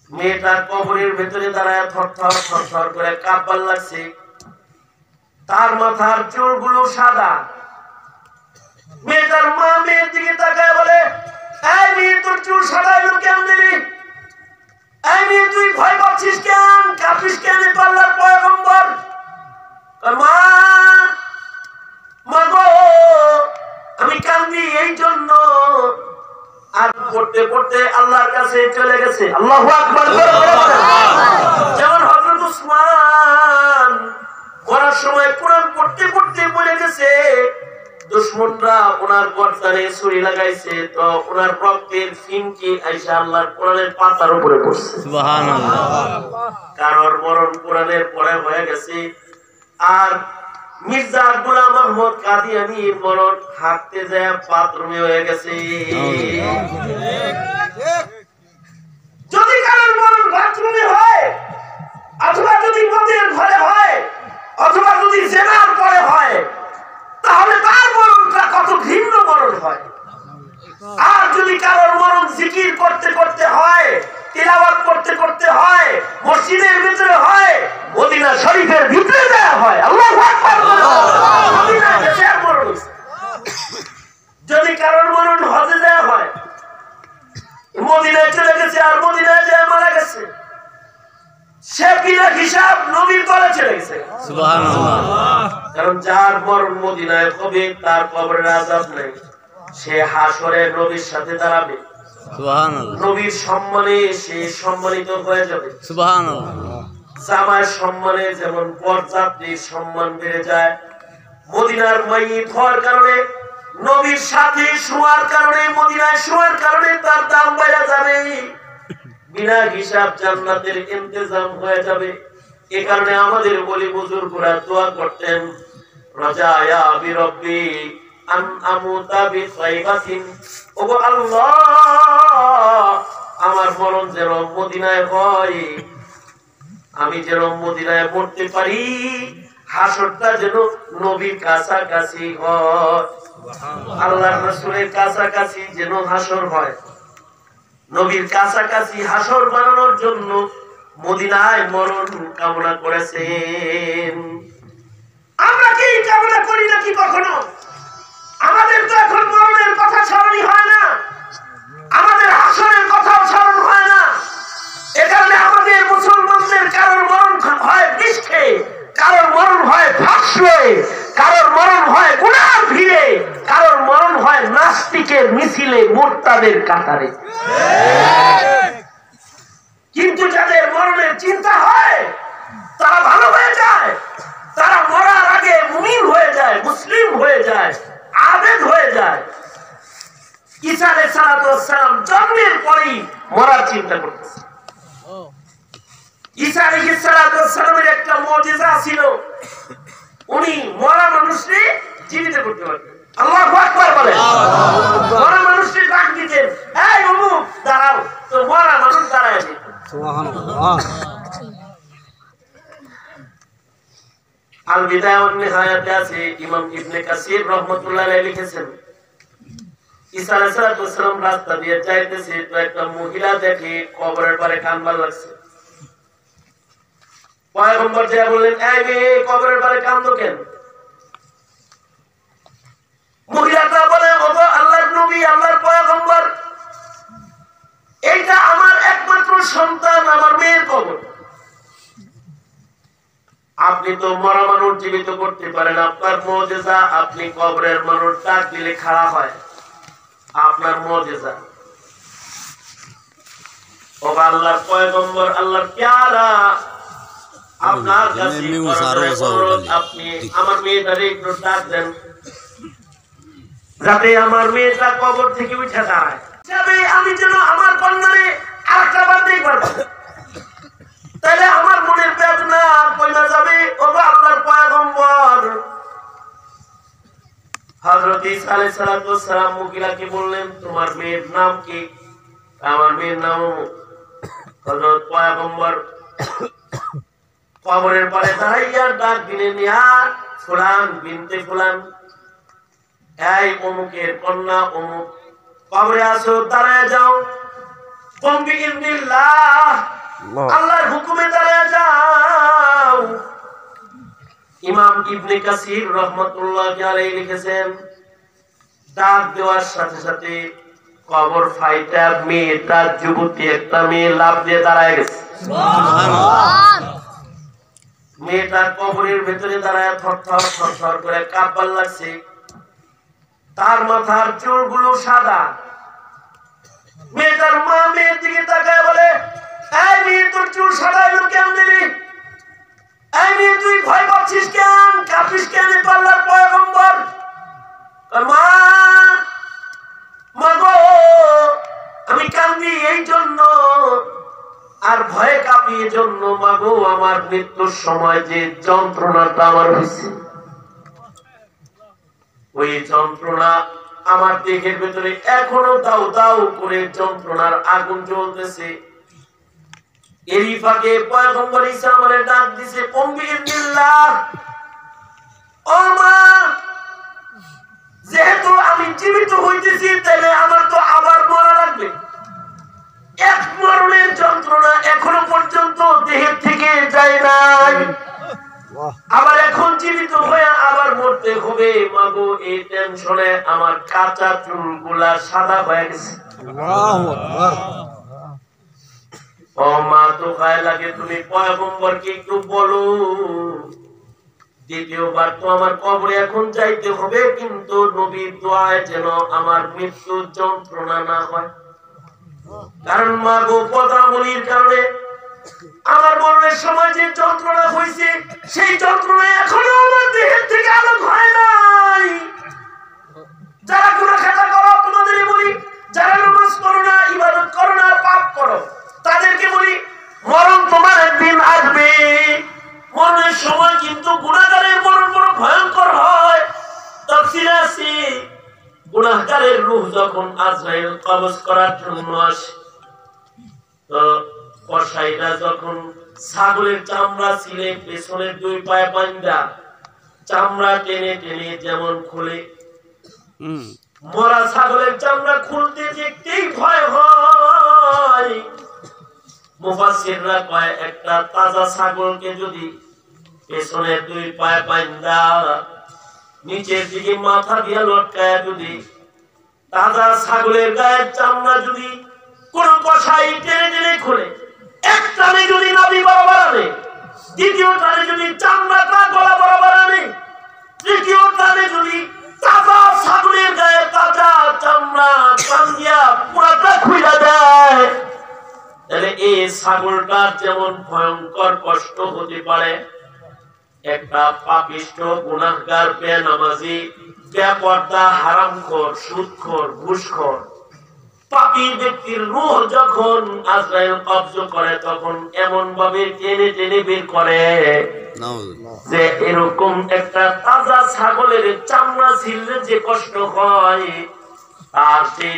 মেয়েটা কবরের ভেতরে দাঁড়ায় থরথর থরথর করে কাঁপবার লাগছে। তার মাথার চুলগুলো সাদা। মেয়েটার মা মেয়ের দিকে তাকায় বলে, এই মেয়ে, তোর চুল সাদা হলো কেমনে? এই মেয়ে, তুই ভয় পাচ্ছিস কেন, কাঁপিস কেন? আল্লাহর পয়গম্বর। মা, মা গো, আমি কান্দি এই জন্য। আর পড়তে পড়তে আল্লাহর কাছে চলে গেছে। আল্লাহু আকবার। যেমন হযরত উসমান মরার সময় কোরআন পড়তে পড়তে বলে গেছে, দুশমনরা ওনার গর্দানে ছুরি লাগাইছে, তো ওনার রক্তের ফিনকি আইসা আল্লাহর কোরআনের পাতার উপরে পড়ছে। সুবহানাল্লাহ। কারোর মরণ কোরআনের পড়ে হয়ে গেছে। আর মির্জা গোলাম আহমদ কাদিয়ানীর মরণ হাঁটতে যায় বাথরুমে হয়ে গেছে। যদি কারোর মরণ বাথরুমে হয়, অথবা যদি মদের ঘরে হয়, অথবা যদি জেনার পরে হয়, তাহলে তার মরণটা কত ভিন্ন মরণ হয়। আর যদি কারোর মরণ জিকির করতে করতে হয়, তিলাওয়াত করতে করতে হয়, মসজিদের ভিতরে হয়, মদিনা শরীফের ভিতরে দেয়া হয়। আল্লাহু আকবার। মদিনায় গেছে আর মরণ হইছে। যদি কারোর মরণ হজে দেয়া হয়, মদিনায় চলে গেছে আর মদিনায় যায় মারা গেছে, সে বিনা হিসাব নবীর তলে চলে গেছে। সুবহানাল্লাহ। কারণ যার মরণ মদিনায় হবে তার কবরের আযাব নেই, সে হাসরে নবীর সাথে দাঁড়াবে। সুবহানাল্লাহ। নবীর সম্মানে সে সম্মানিত হয়ে যাবে। সুবহানাল্লাহ। জামায়ের সম্মানে যেমন বরযাত্রীর সম্মান বেড়ে যায়, মদিনার মাইয়িত হওয়ার কারণে, নবীর সাথে শোয়ার কারণে, মদিনায় শোয়ার কারণে তার দাম বেড়ে যাবে। বিনা হিসাব জান্নাতের ইন্তজাম হয়ে যাবে। এই কারণে আমাদের ওলি বুজুর্গরা দোয়া করতেন, রাজায়া বিরব্বি আন আমুতা বিসাইবাতিন, ওগো আল্লাহ, আমার মরণ যেন মদিনায় হয়, আমি যেন মদিনায় মরতে পারি, হাসরটা যেন নবীর কাছাকাছি হয়, আল্লাহর রাসূলের কাছাকাছি যেন হাসর হয়। নবীর কাছাকাছি হাসর বানানোর জন্য মদিনায় মরণ কামনা করেছেন। আমরা কি কামনা করি নাকি কখনো? আমাদের তো এখন মরণের কথা স্মরণই হয় না, আমাদের হাসরের কথাও স্মরণ হয় না। এ কারণে আমাদের মুসলমানদের কারোর মরণ হয় পৃষ্ঠে, কারোর মরণ হয় ভাষ্যে, কারোর মরণ হয় গুনার ভিড়ে, কারোর মরণ হয় নাস্তিকের মিছিলে, মুরতাদের কাতারে। কিন্তু যাদের মরণের চিন্তা হয় তারা ভালো হয়ে যায়, তারা মরার আগে মুমিন হয়ে যায়, মুসলিম হয়ে যায়, আবেদ হয়ে যায়। ঈসা আলাইহিস সালাম জন্মের পরেই মরার চিন্তা করতেছে। ঈসা আলাইহিস সালামের একটা মুজিজা ছিল, উনি মরা মানুষকে জীবিত করতে পারতেন। আল্লাহু আকবার বলেন। মরা মানুষকে ডাক দিতেন, এই অমুক দাঁড়াও, তো মরা মানুষ দাঁড়ায় যেত। সুবহানাল্লাহ। আল বিদায়া ওয়ান নিহায়াতে আছে, ইমাম ইবনে কাসির রাহমাতুল্লাহ আলাইহি লিখেছেন, ঈসা আলাইহিস সালাম রাস্তা দিয়ে যাইতেছে, তো একটা মহিলা দেখে কবরের পারে কান্নার লাগছে। পয়গম্বর যা বললেন, এই মেয়ে, কবরের পারে কান্দো কেন? মহিলাটা বলে, ওগো আল্লাহর নবী, আল্লাহর পয়গম্বর, এইটা আমার একমাত্র সন্তান, আমার মেয়ের কবর। আপনি তো মরা মানুষ জীবিত করতে পারেন, আপনার মুজিজা, আপনি কবরের মানুষ ডাক দিলে খাড়া হয়, আপনার মুজিজা। ওগো আল্লাহর পয়গম্বর, আল্লাহর প্যারা, আপনার কাছে অনুরোধ, আপনি আমার মেয়েটারে একটু ডাক দেন, যাতে আমার মেয়েটা কবর থেকে উঠে দাঁড়ায়, যাবে আমি যেন আমার কন্যারে আরেকটা বার দেখবার পাবো, তাহলে আমার মনের বেদনা কইনা যাবে। ওগো আল্লাহর পয়গম্বর, হযরত ঈসা আলাইহিস সালাম মুকিলাকে বললেন, তোমার মেয়ের নাম কি? আমার মেয়ের নাম। হযরত পয়গম্বর কবরের পারে দাঁড়াইয়া ডাক দিলেন, ইয়া ফুলান বিনতে ফুলান, এই অমুকের কন্যা অমুক, কবরে আসো, দাঁড়ায় যাও, বিইذنিল্লাহ, আল্লাহর হুকুমে দাঁড়ায় যাও। ইমাম ইবনে কাসির রাহমাতুল্লাহি আলাইহি লিখেছেন, ডাক দেওয়ার সাথে সাথে কবর ফাইটা মেয়েটা যুবতী একটা মেয়ে লাফ দিয়ে দাঁড়ায় গেছে। মেয়েটা কবরের ভেতরে দাঁড়ায় থরথর থরথর করে কাঁপবার লাগছে। তার মাথার চুলগুলো সাদা। মেয়েটার মা মেয়ের দিকে তাকায় বলে, এই মেয়ে তোর চুল সাদা এলো কেন দিলি? এই মেয়ে তুই ভয় পাচ্ছিস কেন, কাঁপিস কেন? আল্লাহর পয়গম্বর। মা গো, আমি কান্দি এই জন্য আর ভয়ে কাঁপি এই জন্য মা গো, আমার মৃত্যুর সময় যে যন্ত্রণাটা আমার হয়েছে, ওই যন্ত্রণা আমার দেহের ভেতরে এখনো দাউ দাউ করে যন্ত্রণার আগুন জ্বলতেছে। এরই ফাঁকে পয়গম্বর ঈসা আমারে ডাক দিছে, কম্বিল্লাহ, ও মা, যেহেতু আমি জীবিত হইতেছি তাহলে আমার তো আবার মরা লাগবে। এক মরণের যন্ত্রণা এখনো পর্যন্ত দেহের থেকে যায় নাই, আবার এখন জীবিত হয়ে আবার মরতে হবে। মাগো, এই টেনশনে আমার কাঁচা চুলগুলা সাদা হয়ে গেছে। ও মা, তো গায়ে লাগে, তুমি পয়গম্বরকে একটু বলো দ্বিতীয়বার তো আমার কবরে এখন যাইতে হবে, কিন্তু নবীর দোয়ায় যেন আমার মৃত্যুর যন্ত্রণা না হয়। কারণ মা গো, পদাবলীর কারণে আমার মরণের সময় যে যন্ত্রণা হয়েছে, সেই যন্ত্রণা এখনো আমার দেহের থেকে আলোক হয় নাই। যারা গুনাহগার করো তোমাদেরই বলি, যারা নামাজ করো না, ইবাদত করো না, পাপ করো, তাদেরকে বলি মরণ তোমার একদিন আসবে। মরণের সময় কিন্তু গুনাহগারের মরণ বড় ভয়ঙ্কর হয়। তাফসীরে আছে, গুনাহগারের রূহ যখন আজরাইল কবজ করার জন্য আসে, তো কসাইরা যখন ছাগলের চামড়া ছিলে পেছনের দুই পায়ে বাঁধা চামড়া টেনে টেনে যেমন খুলে, মরা ছাগলের চামড়া খুলতে দেখতেই ভয় হয়। মুফাসসিররা কয়, একটা তাজা ছাগলকে যদি পেছনের দুই পায়ে বাঁধা নিচের দিকে মাথা দিয়ে লটকায় যদি তাজা ছাগলের গায়ের চামড়া যদি কোন কসাই টেনে টেনে খুলে, এক টানে যদি নাভি বরাবর আনে, দ্বিতীয় টানে যদি চামড়াটা গলা বরাবর আনে, তৃতীয় টানে যদি তাজা ছাগলের গায়ে তাজা চামড়া টান দিয়া পুরাটা খুইলা দেয়, তাহলে এই ছাগলটার যেমন ভয়ঙ্কর কষ্ট হতে পারে, একটা পাপিষ্ঠ গুনাহগার, বেনামাজি, বেপরদা, হারামখোর, সুদখোর, ঘুষখোর পাপী ব্যক্তির রূহ যখন আজরাইল কবজ করে, তখন এমন ভাবে টেনে টেনে বের করে যে এরকম একটা তাজা ছাগলের চামড়া ছিললে যে কষ্ট হয়, তার সেই